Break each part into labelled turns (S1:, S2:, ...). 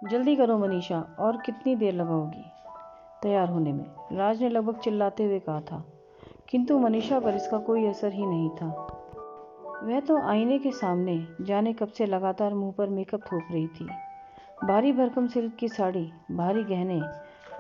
S1: जल्दी करो मनीषा, और कितनी देर लगाओगी तैयार होने में? राज ने लगभग चिल्लाते हुए कहा था, किंतु मनीषा पर इसका कोई असर ही नहीं था। वह तो आईने के सामने जाने कब से लगातार मुंह पर मेकअप थोप रही थी। भारी भरकम सिल्क की साड़ी, भारी गहने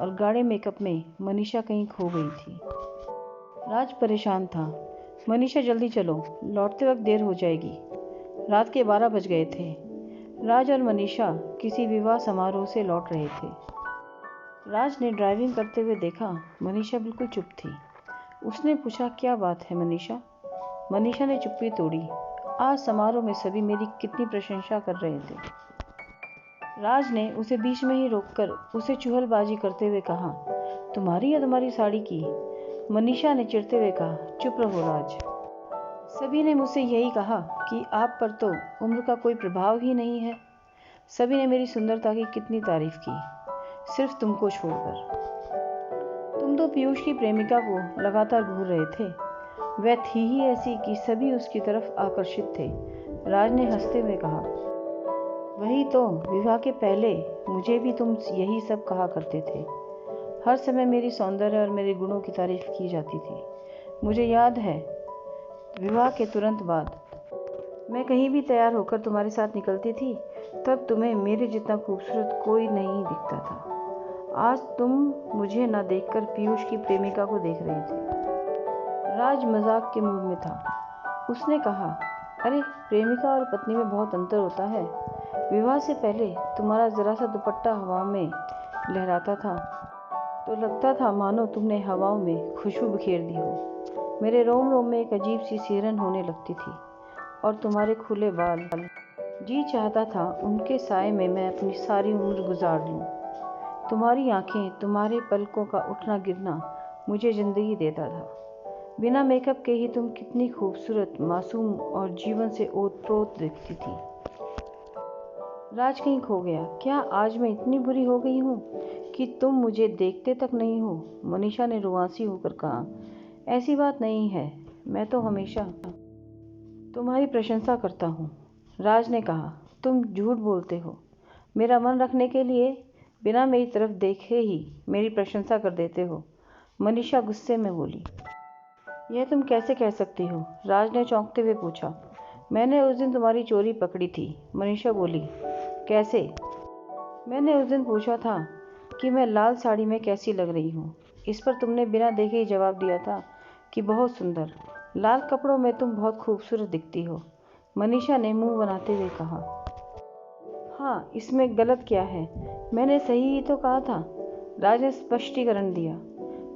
S1: और गाढ़े मेकअप में मनीषा कहीं खो गई थी। राज परेशान था। मनीषा जल्दी चलो, लौटते वक्त देर हो जाएगी। रात के 12 बज गए थे। राज और मनीषा किसी विवाह समारोह से लौट रहे थे। राज ने ड्राइविंग करते हुए देखा, मनीषा बिल्कुल चुप थी। उसने पूछा, क्या बात है मनीषा? मनीषा ने चुप्पी तोड़ी। आज समारोह में सभी मेरी कितनी प्रशंसा कर रहे थे। राज ने उसे बीच में ही रोककर उसे चुहलबाजी करते हुए कहा, तुम्हारी या तुम्हारी साड़ी की? मनीषा ने चिढ़ते हुए कहा, चुप रहो राज। सभी ने मुझसे यही कहा कि आप पर तो उम्र का कोई प्रभाव ही नहीं है। सभी ने मेरी सुंदरता की कितनी तारीफ की, सिर्फ तुमको छोड़कर। तुम तो पीयूष की प्रेमिका को लगातार घूर रहे थे। वह थी ही ऐसी कि सभी उसकी तरफ आकर्षित थे। राज ने हंसते हुए कहा, वही तो, विवाह के पहले मुझे भी तुम यही सब कहा करते थे। हर समय मेरी सौंदर्य और मेरे गुणों की तारीफ की जाती थी। मुझे याद है, विवाह के तुरंत बाद मैं कहीं भी तैयार होकर तुम्हारे साथ निकलती थी, तब तुम्हें मेरे जितना खूबसूरत कोई नहीं दिखता था। आज तुम मुझे न देखकर पीयूष की प्रेमिका को देख रहे थे। राज मजाक के मूड में था। उसने कहा, अरे प्रेमिका और पत्नी में बहुत अंतर होता है। विवाह से पहले तुम्हारा जरा सा दुपट्टा हवा में लहराता था तो लगता था मानो तुमने हवाओं में खुशबू बिखेर दी हो। मेरे रोम रोम में एक अजीब सी सिहरन होने लगती थी। और तुम्हारे खुले बाल, जी चाहता था उनके साए में मैं अपनी सारी उम्र गुजार लूं। तुम्हारी आंखें, तुम्हारे पलकों का उठना गिरना मुझे जिंदगी देता था। बिना मेकअप के ही तुम कितनी खूबसूरत, मासूम और जीवन से ओतप्रोत दिखती थी। राज कहीं खो गया। क्या आज मैं इतनी बुरी हो गई हूँ कि तुम मुझे देखते तक नहीं हो? मनीषा ने रुआंसी होकर कहा, ऐसी बात नहीं है, मैं तो हमेशा तुम्हारी प्रशंसा करता हूँ। राज ने कहा, तुम झूठ बोलते हो। मेरा मन रखने के लिए बिना मेरी तरफ देखे ही मेरी प्रशंसा कर देते हो। मनीषा गुस्से में बोली। यह तुम कैसे कह सकती हो? राज ने चौंकते हुए पूछा। मैंने उस दिन तुम्हारी चोरी पकड़ी थी। मनीषा बोली। कैसे? मैंने उस दिन पूछा था कि मैं लाल साड़ी में कैसी लग रही हूँ। इस पर तुमने बिना देखे ही जवाब दिया था कि बहुत सुंदर, लाल कपड़ों में तुम बहुत खूबसूरत दिखती हो। मनीषा ने मुंह बनाते हुए कहा। हाँ, इसमें गलत क्या है? मैंने सही ही तो कहा था। राज ने स्पष्टीकरण दिया।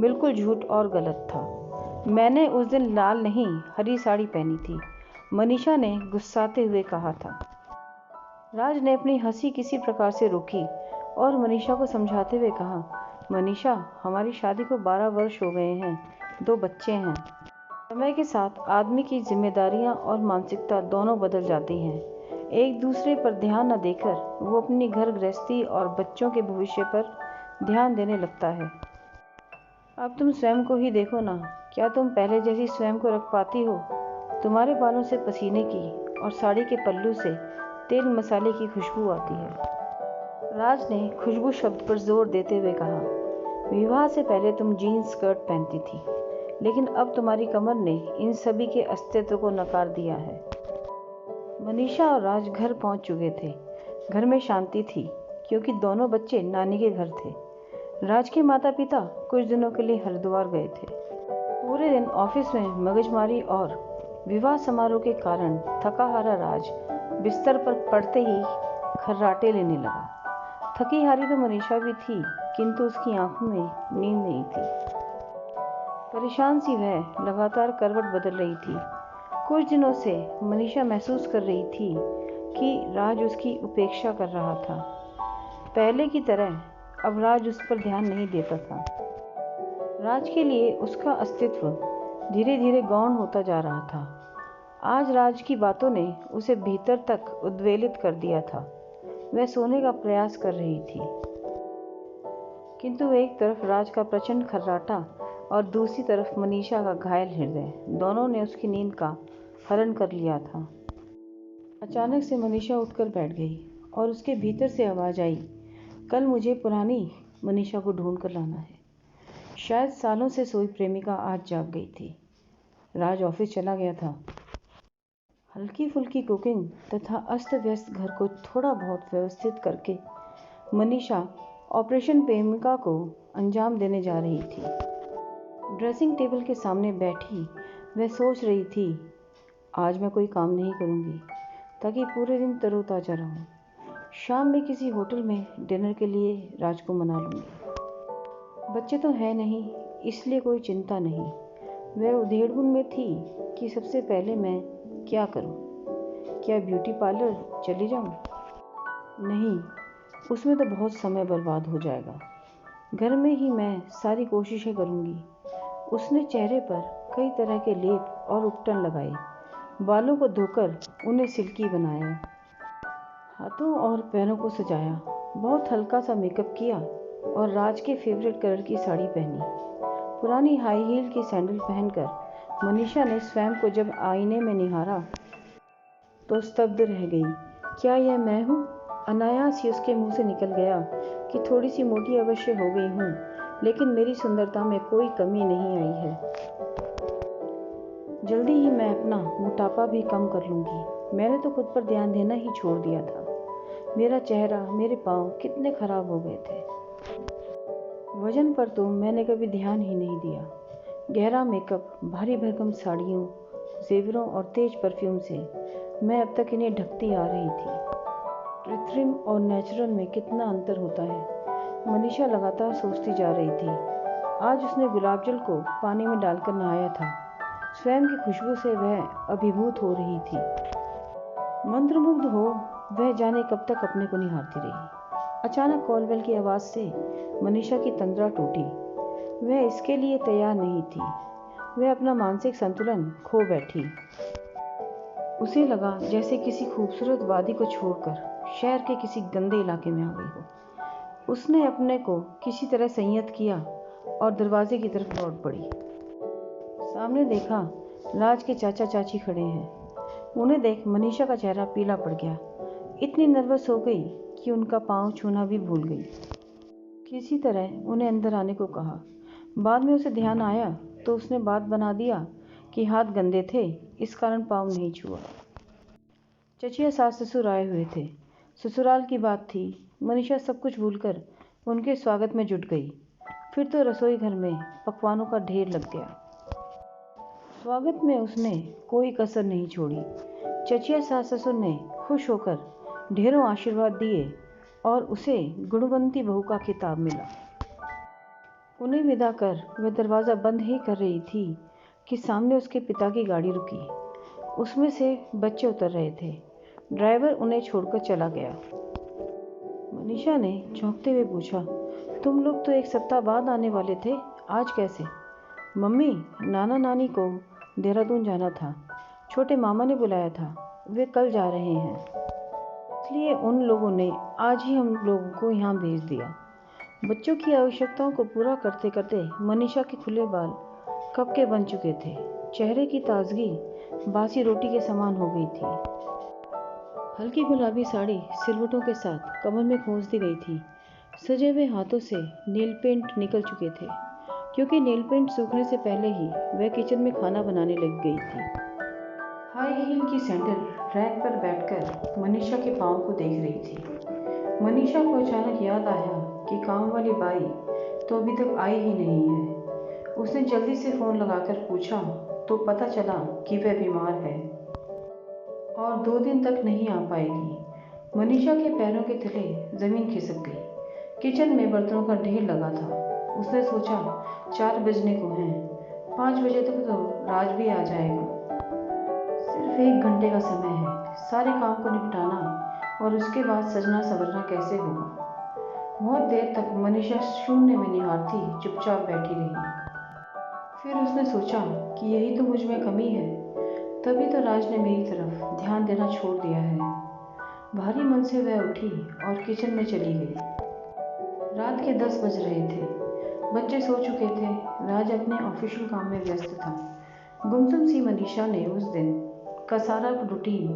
S1: बिल्कुल झूठ और गलत था। मैंने उस दिन लाल नहीं, हरी साड़ी पहनी थी। मनीषा ने गुस्साते हुए कहा था। राज ने अपनी हंसी किसी प्रकार से रोकी और मनीषा को समझाते हुए कहा, मनीषा, हमारी शादी को 12 वर्ष हो गए हैं, 2 बच्चे हैं। समय के साथ आदमी की जिम्मेदारियां और मानसिकता दोनों बदल जाती हैं। एक दूसरे पर ध्यान न देकर वो अपनी घर गृहस्थी और बच्चों के भविष्य पर ध्यान देने लगता है। अब तुम स्वयं को ही देखो ना, क्या तुम पहले जैसी स्वयं को रख पाती हो? तुम्हारे बालों से पसीने की और साड़ी के पल्लू से तेल मसाले की खुशबू आती है। राज ने खुशबू शब्द पर जोर देते हुए कहा, विवाह से पहले तुम जीन्स स्कर्ट पहनती थी, लेकिन अब तुम्हारी कमर ने इन सभी के अस्तित्व को नकार दिया है। मनीषा और राज घर पहुंच चुके थे। घर में शांति थी क्योंकि दोनों बच्चे नानी के घर थे। राज के माता पिता कुछ दिनों के लिए हरिद्वार गए थे। पूरे दिन ऑफिस में मगजमारी और विवाह समारोह के कारण थका हारा राज बिस्तर पर पड़ते ही खर्राटे लेने लगा। थकी हारी तो मनीषा भी थी, किंतु उसकी आंखों में नींद नहीं थी। परेशान सी वह लगातार करवट बदल रही थी। कुछ दिनों से मनीषा महसूस कर रही थी कि राज उसकी उपेक्षा कर रहा था। पहले की तरह अब राज उस पर ध्यान नहीं देता था। राज के लिए उसका अस्तित्व धीरे धीरे गौण होता जा रहा था। आज राज की बातों ने उसे भीतर तक उद्वेलित कर दिया था। वह सोने का प्रयास कर रही थी, किंतु एक तरफ राज का प्रचंड खर्राटा और दूसरी तरफ मनीषा का घायल हृदय, दोनों ने उसकी नींद का हरण कर लिया था। अचानक से मनीषा उठकर बैठ गई और उसके भीतर से आवाज आई, कल मुझे पुरानी मनीषा को ढूंढ कर लाना है। शायद सालों से सोई प्रेमिका आज जाग गई थी। राज ऑफिस चला गया था। हल्की फुल्की कुकिंग तथा अस्त व्यस्त घर को थोड़ा बहुत व्यवस्थित करके मनीषा ऑपरेशन प्रेमिका को अंजाम देने जा रही थी। ड्रेसिंग टेबल के सामने बैठी वह सोच रही थी, आज मैं कोई काम नहीं करूंगी ताकि पूरे दिन तरोताजा रहूं। शाम में किसी होटल में डिनर के लिए राज को मना लूंगी। बच्चे तो है नहीं, इसलिए कोई चिंता नहीं। वह उधेड़बुन में थी कि सबसे पहले मैं क्या करूं? क्या ब्यूटी पार्लर चली जाऊं? नहीं, उसमें तो बहुत समय बर्बाद हो जाएगा। घर में ही मैं सारी कोशिशें करूंगी। उसने चेहरे पर कई तरह के लेप और उपटन लगाए, बालों को धोकर उन्हें सिल्की बनाया, हाथों और पैरों को सजाया, बहुत हल्का सा मेकअप किया और राज के फेवरेट कलर की साड़ी पहनी। पुरानी हाई हील की सैंडल पहनकर मनीषा ने स्वयं को जब आईने में निहारा तो स्तब्ध रह गई। क्या यह मैं हूँ? अनायास ही उसके मुंह से निकल गया कि थोड़ी सी मोटी अवश्य हो गई हूँ, लेकिन मेरी सुंदरता में कोई कमी नहीं आई है। जल्दी ही मैं अपना मोटापा भी कम कर लूँगी। मैंने तो खुद पर ध्यान देना ही छोड़ दिया था। मेरा चेहरा, मेरे पाँव कितने खराब हो गए थे। वजन पर तो मैंने कभी ध्यान ही नहीं दिया। गहरा मेकअप, भारी भरकम साड़ियों, जेवरों और तेज परफ्यूम से मैं अब तक इन्हें ढकती आ रही थी। कृत्रिम और नेचुरल में कितना अंतर होता है, मनीषा लगातार सोचती जा रही थी। आज उसने गुलाब जल को पानी में डालकर नहाया था। स्वयं की खुशबू से वह अभिभूत हो रही थी। मंत्रमुग्ध हो वह जाने कब तक अपने को निहारती रही। अचानक कॉल बेल की आवाज़ से मनीषा की तंद्रा टूटी। वह इसके लिए तैयार नहीं थी। वह अपना मानसिक संतुलन खो बैठी। उसे लगा जैसे किसी खूबसूरत वादी को छोड़कर शहर के किसी गंदे इलाके में आ गई हो। उसने अपने को किसी तरह संयत किया और दरवाजे की तरफ लौट पड़ी। सामने देखा, राज के चाचा चाची खड़े हैं। उन्हें देख मनीषा का चेहरा पीला पड़ गया। इतनी नर्वस हो गई कि उनका पांव छूना भी भूल गई। किसी तरह उन्हें अंदर आने को कहा। बाद में उसे ध्यान आया तो उसने बात बना दिया कि हाथ गंदे थे, इस कारण पाँव नहीं छुआ। चचिया सास ससुर आए हुए थे। ससुराल की बात थी। मनीषा सब कुछ भूलकर उनके स्वागत में जुट गई। फिर तो रसोई घर में पकवानों का ढेर लग गया। स्वागत में उसने कोई कसर नहीं छोड़ी। चचिया सास ससुर ने खुश होकर ढेरों आशीर्वाद दिए और उसे गुणवंती बहू का खिताब मिला। उन्हें विदा कर वह दरवाज़ा बंद ही कर रही थी कि सामने उसके पिता की गाड़ी रुकी। उसमें से बच्चे उतर रहे थे। ड्राइवर उन्हें छोड़कर चला गया। मनीषा ने चौंकते हुए पूछा, तुम लोग तो एक सप्ताह बाद आने वाले थे, आज कैसे? मम्मी, नाना नानी को देहरादून जाना था। छोटे मामा ने बुलाया था, वे कल जा रहे हैं, इसलिए उन लोगों ने आज ही हम लोगों को यहाँ भेज दिया। बच्चों की आवश्यकताओं को पूरा करते करते मनीषा के खुले बाल कब के बन चुके थे। चेहरे की ताजगी बासी रोटी के समान हो गई थी। हल्की गुलाबी साड़ी सिलवटों के साथ कमर में खोस दी गई थी। सजे हुए हाथों से नेल पेंट निकल चुके थे, क्योंकि नेल पेंट सूखने से पहले ही वह किचन में खाना बनाने लग गई थी। हाई हील की सैंडल रैक पर बैठकर मनीषा के पाँव को देख रही थी। मनीषा को अचानक याद आया कि काम वाली बाई तो अभी तक आई ही नहीं है। उसने जल्दी से फ़ोन लगाकर पूछा तो पता चला कि वह बीमार है और 2 दिन तक नहीं आ पाएगी। मनीषा के पैरों के तले ज़मीन खिसक गई। किचन में बर्तनों का ढेर लगा था। उसने सोचा 4 बजने को हैं, 5 बजे तक तो राज भी आ जाएगा। सिर्फ 1 घंटे का समय है। सारे काम को निपटाना और उसके बाद सजना संवरना कैसे होगा। बहुत देर तक मनीषा शून्य में निहारती चुपचाप बैठी रही। फिर उसने सोचा कि यही तो मुझ में कमी है, तभी तो राज ने मेरी तरफ ध्यान देना छोड़ दिया है। भारी मन से वह उठी और किचन में चली गई। रात के 10 बज रहे थे। बच्चे सो चुके थे। राज अपने ऑफिशियल काम में व्यस्त था। गुमसुम सी मनीषा ने उस दिन का सारा रूटीन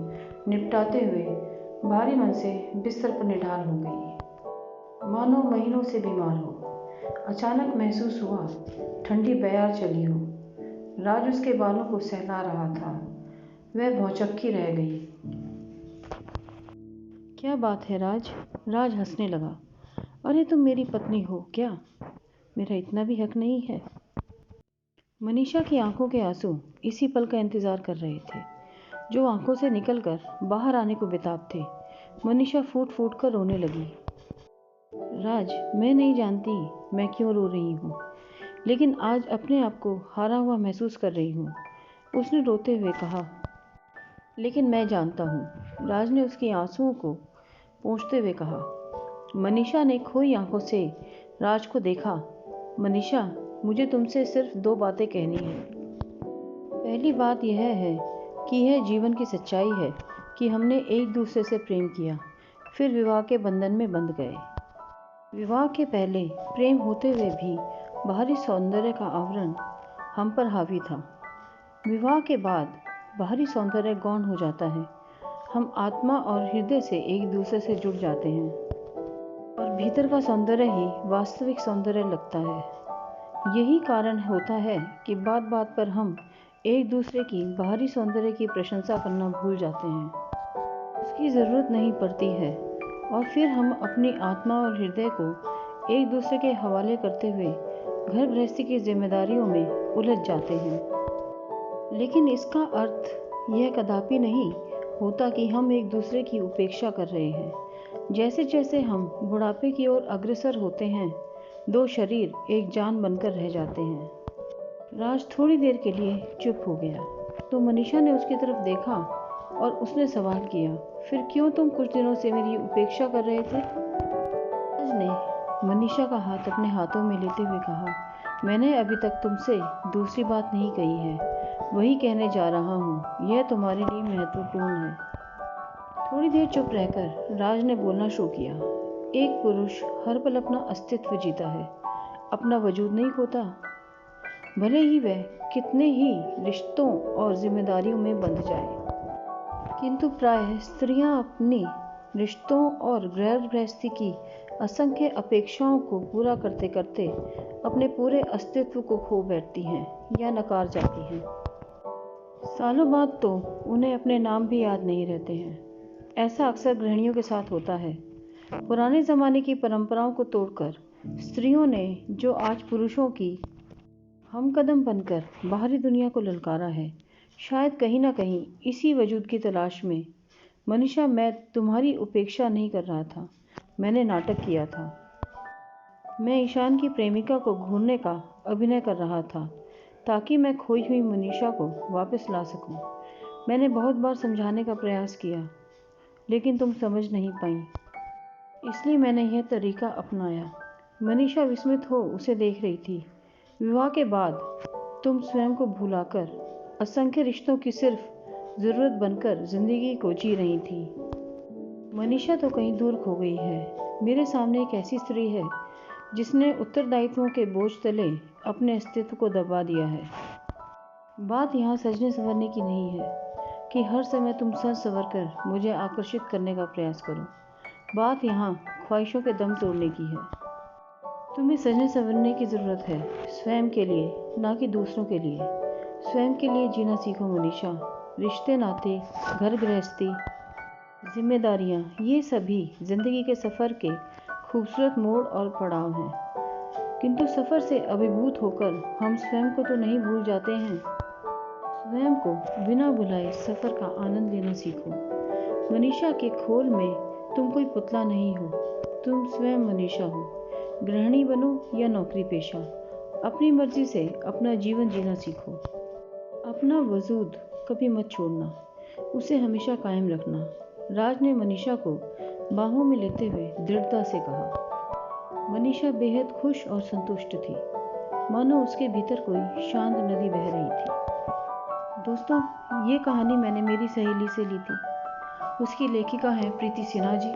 S1: निपटाते हुए भारी मन से बिस्तर पर निढाल हो गई। मानो महीनों से बीमार हो। अचानक महसूस हुआ ठंडी बयार चली हो। राज उसके बालों को सहला रहा था। वह भौचक्की रह गई। क्या बात है राज? राज हंसने लगा। अरे तुम मेरी पत्नी हो क्या? मेरा इतना भी हक नहीं है? मनीषा की आंखों के आंसू इसी पल का इंतजार कर रहे थे, जो आंखों से निकलकर बाहर आने को बेताब थे। मनीषा फूट फूट कर रोने लगी। राज, मैं नहीं जानती मैं क्यों रो रही हूँ, लेकिन आज अपने आप को हारा हुआ महसूस कर रही हूँ, उसने रोते हुए कहा। लेकिन मैं जानता हूँ, राज ने उसके आंसुओं को पोंछते हुए कहा। मनीषा ने खोई आंखों से राज को देखा। मनीषा, मुझे तुमसे सिर्फ 2 बातें कहनी है। पहली बात यह है कि यह जीवन की सच्चाई है कि हमने एक दूसरे से प्रेम किया, फिर विवाह के बंधन में बंध गए। विवाह के पहले प्रेम होते हुए भी बाहरी सौंदर्य का आवरण हम पर हावी था। विवाह के बाद बाहरी सौंदर्य गौण हो जाता है। हम आत्मा और हृदय से एक दूसरे से जुड़ जाते हैं और भीतर का सौंदर्य ही वास्तविक सौंदर्य लगता है। यही कारण होता है कि बात बात पर हम एक दूसरे की बाहरी सौंदर्य की प्रशंसा करना भूल जाते हैं। उसकी ज़रूरत नहीं पड़ती है और फिर हम अपनी आत्मा और हृदय को एक दूसरे के हवाले करते हुए घर गृहस्थी की जिम्मेदारियों में उलझ जाते हैं। लेकिन इसका अर्थ यह कदापि नहीं होता कि हम एक दूसरे की उपेक्षा कर रहे हैं। जैसे जैसे हम बुढ़ापे की ओर अग्रसर होते हैं, 2 शरीर एक जान बनकर रह जाते हैं। राज थोड़ी देर के लिए चुप हो गया, तो मनीषा ने उसकी तरफ देखा और उसने सवाल किया, फिर क्यों तुम कुछ दिनों से मेरी उपेक्षा कर रहे थे? राज ने मनीषा का हाथ अपने हाथों में लेते हुए कहा, मैंने अभी तक तुमसे दूसरी बात नहीं कही है, वही कहने जा रहा हूँ। यह तुम्हारे लिए महत्वपूर्ण है। थोड़ी देर चुप रहकर राज ने बोलना शुरू किया। एक पुरुष हर पल अपना अस्तित्व जीता है, अपना वजूद नहीं खोता। भले ही वह कितने ही रिश्तों और जिम्मेदारियों में बंध जाए, किंतु प्रायः स्त्रियां अपनी रिश्तों और गृहस्थी की असंख्य अपेक्षाओं को पूरा करते करते अपने पूरे अस्तित्व को खो बैठती हैं या नकार जाती हैं। सालों बाद तो उन्हें अपने नाम भी याद नहीं रहते हैं। ऐसा अक्सर गृहिणियों के साथ होता है। पुराने ज़माने की परंपराओं को तोड़कर स्त्रियों ने जो आज पुरुषों की हमकदम बनकर बाहरी दुनिया को ललकारा है, शायद कहीं ना कहीं इसी वजूद की तलाश में। मनीषा, मैं तुम्हारी उपेक्षा नहीं कर रहा था, मैंने नाटक किया था। मैं ईशान की प्रेमिका को घूरने का अभिनय कर रहा था ताकि मैं खोई हुई मनीषा को वापस ला सकूं। मैंने बहुत बार समझाने का प्रयास किया, लेकिन तुम समझ नहीं पाई, इसलिए मैंने यह तरीका अपनाया। मनीषा विस्मित हो उसे देख रही थी। विवाह के बाद तुम स्वयं को भुलाकर असंख्य रिश्तों की सिर्फ ज़रूरत बनकर जिंदगी को जी रही थी। मनीषा तो कहीं दूर खो गई है। मेरे सामने एक ऐसी स्त्री है जिसने उत्तरदायित्वों के बोझ तले अपने अस्तित्व को दबा दिया है। बात यहाँ सजने संवरने की नहीं है कि हर समय तुम सज संवर कर मुझे आकर्षित करने का प्रयास करो। बात यहाँ ख्वाहिशों के दम तोड़ने की है। तुम्हें सजने संवरने की ज़रूरत है, स्वयं के लिए, ना कि दूसरों के लिए। स्वयं के लिए जीना सीखो मनीषा। रिश्ते, नाते, घर गृहस्थी, जिम्मेदारियाँ, ये सभी जिंदगी के सफ़र के खूबसूरत मोड़ और पड़ाव हैं। किंतु सफ़र से अभिभूत होकर हम स्वयं को तो नहीं भूल जाते हैं। स्वयं को बिना भुलाए सफ़र का आनंद लेना सीखो। मनीषा के खोल में तुम कोई पुतला नहीं हो, तुम स्वयं मनीषा हो। गृहिणी बनो या नौकरी पेशा, अपनी मर्जी से अपना जीवन जीना सीखो। अपना वजूद कभी मत छोड़ना, उसे हमेशा कायम रखना। राज ने मनीषा को बाहों में लेते हुए दृढ़ता से कहा। मनीषा बेहद खुश और संतुष्ट थी, मानो उसके भीतर कोई शांत नदी बह रही थी। दोस्तों, ये कहानी मैंने मेरी सहेली से ली थी। उसकी लेखिका है प्रीति सिन्हा जी।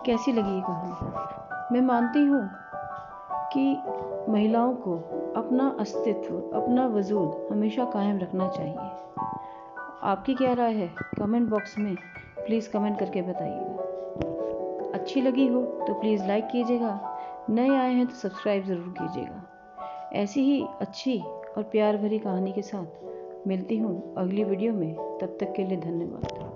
S1: कैसी लगी ये कहानी? मैं मानती हूँ कि महिलाओं को अपना अस्तित्व, अपना वजूद हमेशा कायम रखना चाहिए। आपकी क्या राय है? कमेंट बॉक्स में प्लीज़ कमेंट करके बताइएगा। अच्छा अच्छी लगी हो तो प्लीज़ लाइक कीजिएगा, नए आए हैं तो सब्सक्राइब ज़रूर कीजिएगा। ऐसी ही अच्छी और प्यार भरी कहानी के साथ मिलती हूँ अगली वीडियो में। तब तक के लिए धन्यवाद।